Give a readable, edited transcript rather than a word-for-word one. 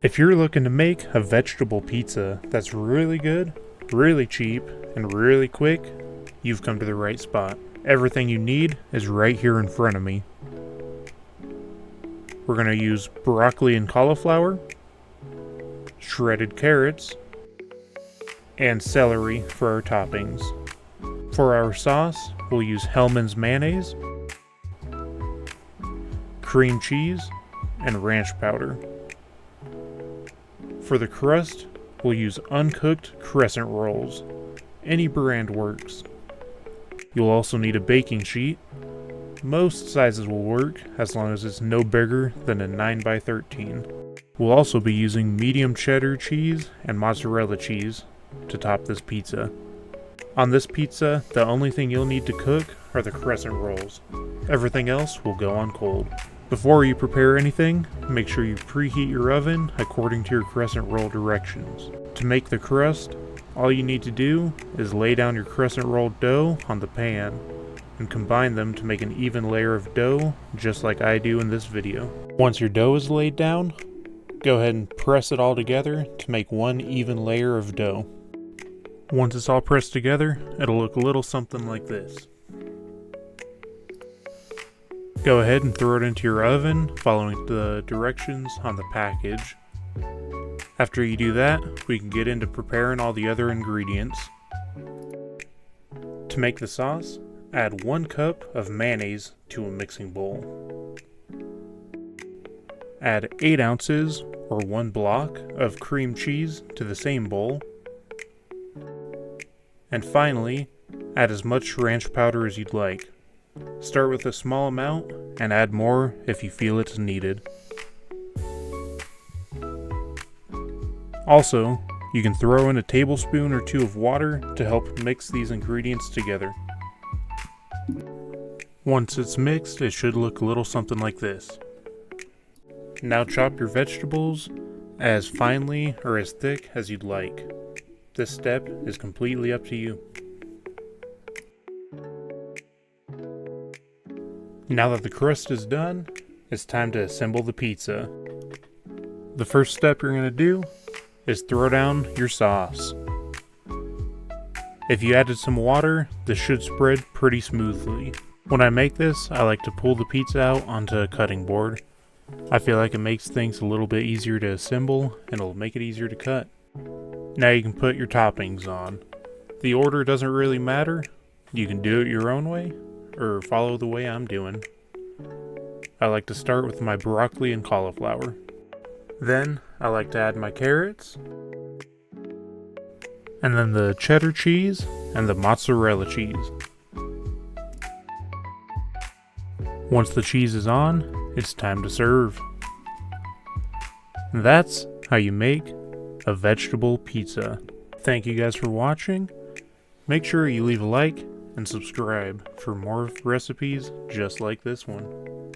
If you're looking to make a vegetable pizza that's really good, really cheap, and really quick, you've come to the right spot. Everything you need is right here in front of me. We're going to use broccoli and cauliflower, shredded carrots, and celery for our toppings. For our sauce, we'll use Hellmann's mayonnaise, cream cheese, and ranch powder. For the crust, we'll use uncooked crescent rolls. Any brand works. You'll also need a baking sheet. Most sizes will work as long as it's no bigger than a 9x13. We'll also be using medium cheddar cheese and mozzarella cheese to top this pizza. On this pizza, the only thing you'll need to cook are the crescent rolls. Everything else will go on cold. Before you prepare anything, make sure you preheat your oven according to your crescent roll directions. To make the crust, all you need to do is lay down your crescent roll dough on the pan and combine them to make an even layer of dough, just like I do in this video. Once your dough is laid down, go ahead and press it all together to make one even layer of dough. Once it's all pressed together, it'll look a little something like this. Go ahead and throw it into your oven, following the directions on the package. After you do that, we can get into preparing all the other ingredients. To make the sauce, add 1 cup of mayonnaise to a mixing bowl. Add 8 ounces or 1 block of cream cheese to the same bowl. And finally, add as much ranch powder as you'd like. Start with a small amount and add more if you feel it's needed. Also, you can throw in a tablespoon or 2 of water to help mix these ingredients together. Once it's mixed, it should look a little something like this. Now chop your vegetables as finely or as thick as you'd like. This step is completely up to you. Now that the crust is done, it's time to assemble the pizza. The first step you're going to do is throw down your sauce. If you added some water, this should spread pretty smoothly. When I make this, I like to pull the pizza out onto a cutting board. I feel like it makes things a little bit easier to assemble and it'll make it easier to cut. Now you can put your toppings on. The order doesn't really matter. You can do it your own way or follow the way I'm doing. I like to start with my broccoli and cauliflower. Then I like to add my carrots, and then the cheddar cheese and the mozzarella cheese. Once the cheese is on, it's time to serve. And that's how you make a vegetable pizza. Thank you guys for watching. Make sure you leave a like and subscribe for more recipes just like this one.